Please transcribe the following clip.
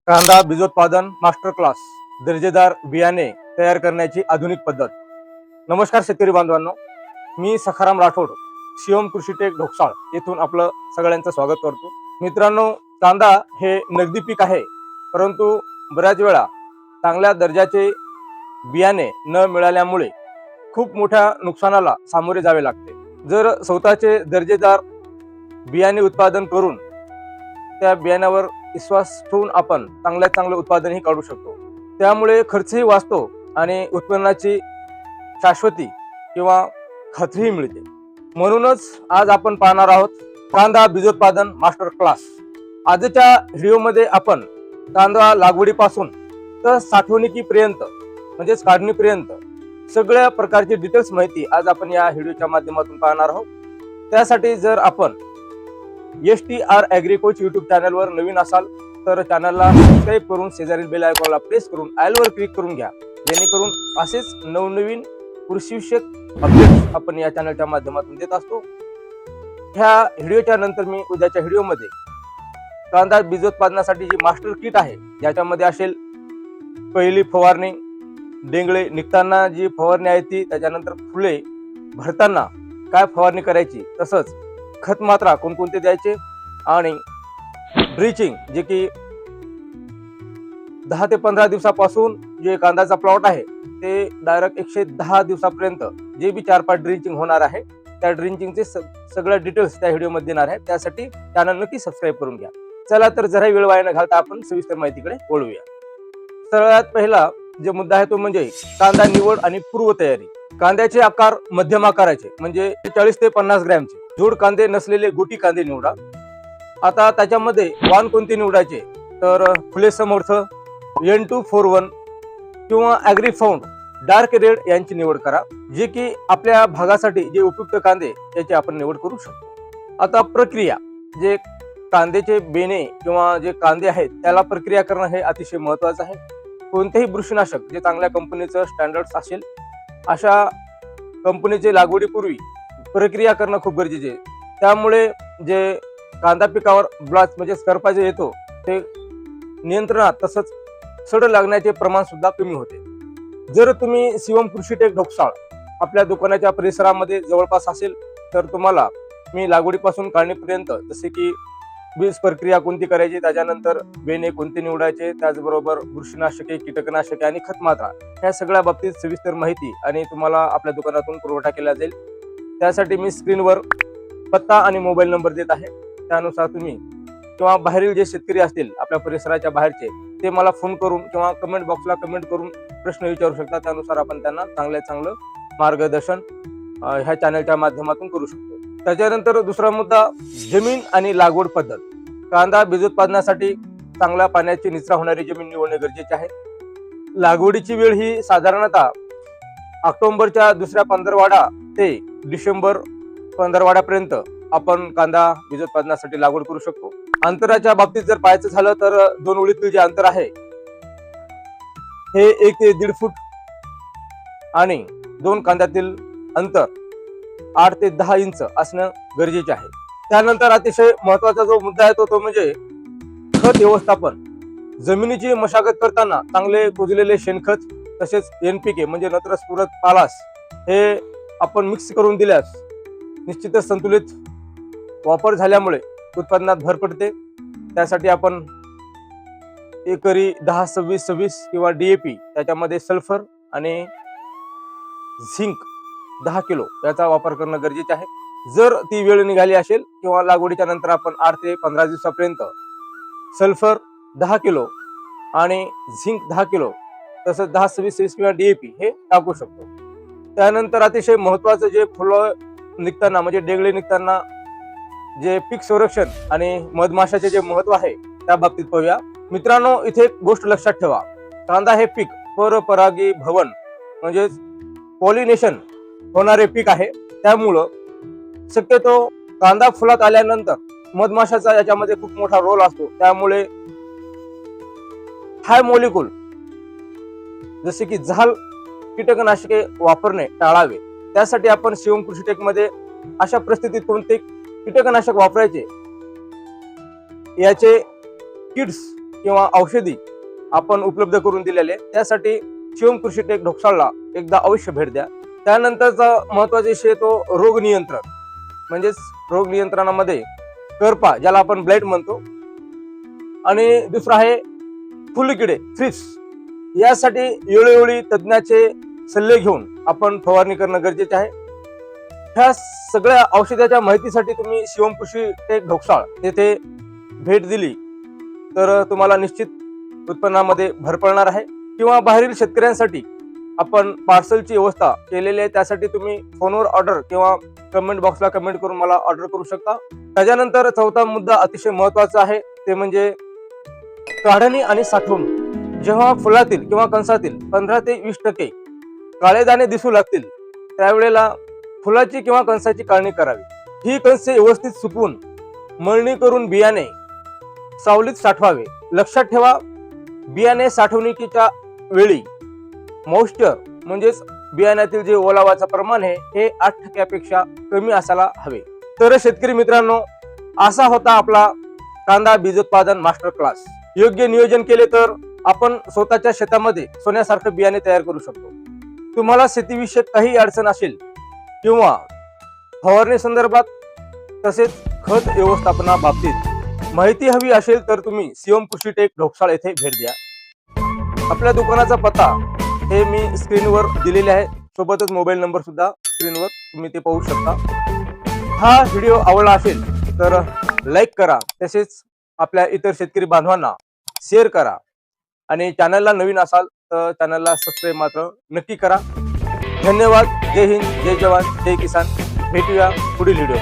कांदा बीजोत्पादन master class दर्जेदार बियाणे तयार करण्याची आधुनिक पद्धत। नमस्कार शेतकरी बांधवांनो, मी सखाराम राठोड, शिवम कृषीटेक ढोकसाळ येथून आपलं सगळ्यांचं स्वागत करतो। मित्रांनो, कांदा हे नगदी पीक आहे, परंतु बऱ्याच वेळा चांगल्या दर्जाचे बियाणे न मिळाल्यामुळे खूप मोठ्या नुकसानाला सामोरे जावे लागते। जर स्वतःचे दर्जेदार बियाणे उत्पादन करून त्या बियाण्यावर विश्वास ठेवून आपण चांगल्यात चांगले उत्पादनही काढू शकतो। त्यामुळे खर्चही वाचतो आणि उत्पन्नाची शाश्वती किंवा खात्रीही मिळते। म्हणूनच आज आपण पाहणार आहोत कांदा बीजोत्पादन मास्टर क्लास। आजच्या व्हिडिओमध्ये आपण कांदा लागवडीपासून तर साठवणुकीपर्यंत म्हणजेच काढणीपर्यंत सगळ्या प्रकारची डिटेल्स माहिती आज आपण या व्हिडिओच्या माध्यमातून पाहणार आहोत। त्यासाठी जर आपण STR ॲग्रीकोच YouTube चॅनलवर नवीन असाल तर चॅनलला सबस्क्राईब करून शेजारील बेल आयकॉनला प्रेस करून ऑलवर क्लिक करून घ्या, जेणेकरून असेच नवनवीन कृषीविषयक अपडेट्स आपण या चॅनलच्या माध्यमातून देत असतो। ह्या व्हिडिओच्या नंतर मी उद्याच्या व्हिडिओमध्ये कांदा बीजोत्पादनासाठी जी मास्टर किट आहे, ज्याच्यामध्ये असेल पहिली फवारणी, डेंगळे निघताना जी फवारणी आहे ती, त्याच्यानंतर फुले भरताना काय फवारणी करायची, तसंच खत मात्रा कोणकोणते द्यायचे आणि ड्रिचिंग जे की 10 ते 15 दिवसापासून जे कांद्याचा प्लॉट आहे ते डायरेक्ट 110 दिवसापर्यंत जे बी 4-5 ड्रिचिंग होणार आहे त्या ड्रिचिंगचे सगळ्या डिटेल्स त्या व्हिडिओ मध्ये देणार आहे। त्यासाठी चॅनल नक्की सबस्क्राईब करून घ्या। चला तर जरा वेळ वाया न घालता आपण सविस्तर माहितीकडे वळूया। सगळ्यात पहिला जो मुद्दा आहे तो म्हणजे कांदा निवड आणि पूर्व तयारी। कांद्याचे आकार मध्यम आकाराचे म्हणजे 40 ते 50 ग्रॅमचे जोड कांदे नसलेले गोटी कांदे निवडा। आता त्याच्यामध्ये वाण कोणते निवडायचे तर फुले समर्थ, N241 किंवा ॲग्रीफाउंड डार्क रेड यांची निवड करा, जे की आपल्या भागासाठी जे उपयुक्त कांदे त्याची आपण निवड करू शकतो। आता प्रक्रिया, जे कांद्याचे बेणे किंवा जे कांदे आहेत त्याला प्रक्रिया करणं हे अतिशय महत्त्वाचं आहे। कोणतेही बुरशीनाशक जे चांगल्या कंपनीचं स्टँडर्ड्स असेल अशा कंपनीचे लागवडीपूर्वी प्रक्रिया करणं खूप गरजेचे आहे। त्यामुळे जे कांदा पिकावर ब्लास्ट म्हणजे करपा जे येतो ते नियंत्रणात, तसंच सड लागण्याचे प्रमाण सुद्धा कमी होते। जर तुम्ही शिवम कृषीटेक ढोकसाळ आपल्या दुकानाच्या परिसरामध्ये जवळपास असेल तर तुम्हाला मी लागवडीपासून काढणीपर्यंत जसे की बीज प्रक्रिया कोणती करायची, त्याच्यानंतर बेणे कोणते निवडायचे, त्याचबरोबर बुरशीनाशके, कीटकनाशके आणि खत मात्रा ह्या सगळ्या बाबतीत सविस्तर माहिती आणि तुम्हाला आपल्या दुकानातून पुरवठा केला जाईल। त्यासाठी मी स्क्रीनवर पत्ता आणि मोबाईल नंबर देत आहे। त्यानुसार तुम्ही किंवा बाहेरील जे शेतकरी असतील आपल्या परिसराच्या बाहेरचे ते मला फोन करून किंवा कमेंट बॉक्सला कमेंट करून प्रश्न विचारू शकता। त्यानुसार आपण त्यांना चांगल्यात चांगलं मार्गदर्शन ह्या चॅनलच्या माध्यमातून करू शकतो। त्याच्यानंतर दुसरा मुद्दा, जमीन आणि लागवड पद्धत। कांदा बीजोत्पादनासाठी चांगल्या पाण्याची निचरा होणारी जमीन निवडणे गरजेचे आहे। लागवडीची वेळ ही साधारणतः ऑक्टोबरच्या दुसऱ्या पंधरवडा ते डिसेंबर पंधरवड्यापर्यंत आपण कांदा बीजोत्पादनासाठी लागवड करू शकतो। अंतराच्या बाबतीत जर पाहायचं झालं तर 2 ओळीतील जे अंतर आहे हे 1 ते 1.5 फूट आणि 2 कांद्यातील अंतर 8 ते 10 इंच असणं गरजेचे आहे। त्यानंतर अतिशय महत्वाचा जो मुद्दा आहे तो म्हणजे खत व्यवस्थापन। जमिनीची मशागत करताना चांगले कुजलेले शेणखत तसेच NPK म्हणजे नत्र स्फुरद पालाश हे आपण मिक्स करून दिल्यास निश्चितच संतुलित वापर झाल्यामुळे उत्पादनात भर पडते। त्यासाठी आपण एकरी 10-26-26 किंवा DAP त्याच्यामध्ये सल्फर आणि झिंक 10 किलो याचा वापर करणं गरजेचे आहे। जर ती वेळ निघाली असेल किंवा लागवडीच्या नंतर आपण 8 ते 15 दिवसापर्यंत सल्फर 10 किलो आणि झिंक 10 किलो तसंच 10-26-26 किंवा DAP हे टाकू शकतो। त्यानंतर अतिशय महत्वाचं जे फुलं निघताना म्हणजे डेंगळे निघताना जे पीक संरक्षण आणि मधमाशाचे जे महत्व आहे त्या बाबतीत पाहूया। मित्रांनो, इथे एक गोष्ट लक्षात ठेवा, कांदा हे पीक परपरागी भवन म्हणजे पॉलिनेशन होणारे पीक आहे। त्यामुळं शक्यतो कांदा फुलात आल्यानंतर मधमाशाचा याच्यामध्ये खूप मोठा रोल असतो। त्यामुळे हाय मॉलिक्यूल जसे की झाल कीटकनाशके वापरणे टाळावे। त्यासाठी आपण शिवम कृषीटेक मध्ये अशा परिस्थितीत कोणते कीटकनाशक वापरायचे याचे किट्स किंवा औषधी आपण उपलब्ध करून दिलेले, त्यासाठी शिवम कृषी टेक ढोकसाळला एकदा अवश्य भेट द्या. त्यानंतरचा महत्वाचा विषय तो रोग नियंत्रण, म्हणजेच रोग नियंत्रणामध्ये करपा ज्याला आपण ब्लाइट म्हणतो, आणि दुसरा आहे फुलकिडे थ्रिप्स. यासाठी वेळोवेळी तज्ञाचे सल्ले घेऊन आपण फवारणी करणं गरजेचे आहे. ह्या सगळ्या औषधाच्या माहितीसाठी तुम्ही शिवम कृषी टेक ढोकसाळ येथे भेट दिली तर तुम्हाला निश्चित उत्पन्नामध्ये भर पडणार आहे. किंवा बाहेरील शेतकऱ्यांसाठी आपण पार्सलची व्यवस्था केलेली आहे, त्यासाठी तुम्ही फोनवर ऑर्डर किंवा कमेंट बॉक्सला कमेंट करून मला ऑर्डर करू शकता. त्याच्यानंतर चौथा मुद्दा अतिशय महत्वाचा आहे, ते म्हणजे काढणी आणि साठवणूक. जेव्हा फुलातील किंवा कणसातील 15 ते 20% काळे दाणे दिसू लागतील त्यावेळेला फुलाची किंवा कणसाची काढणी करावी. ही कणसे व्यवस्थित सुकवून मळणी करून बियाणे सावलीत साठवावे. लक्षात ठेवा, बियाणे साठवणुकीच्या वेळी मॉइश्चर म्हणजेच बियाण्यातील जे ओलावाचं प्रमाण आहे हे 8% पेक्षा कमी असायला हवे. तर शेतकरी मित्रांनो, असा होता आपला कांदा बीजोत्पादन मास्टर क्लास. योग्य नियोजन केले तर आपण स्वतःच्या शेतामध्ये सोन्यासारखं बियाणे तयार करू शकतो. तुम्हाला शेतीविषयक काही अडचण असेल किंवा फवारणी संदर्भात तसेच खत व्यवस्थापना बाबतीत माहिती हवी असेल तर तुम्ही शिवम कृषी टेक ढोकसाळ येथे भेट द्या. आपल्या दुकानाचा पत्ता हे मी स्क्रीनवर दिलेले आहे, सोबतच मोबाईल नंबर सुद्धा स्क्रीनवर तुम्ही ते पाहू शकता. हा व्हिडिओ आवडला असेल तर लाईक करा, तसेच आपल्या इतर शेतकरी बांधवांना शेअर करा, आणि चॅनलला नवीन असाल तर चॅनलला सबस्क्राईब मात्र नक्की करा. धन्यवाद. जय हिंद, जय जवान, जय किसान. भेटूया पुढील व्हिडिओ.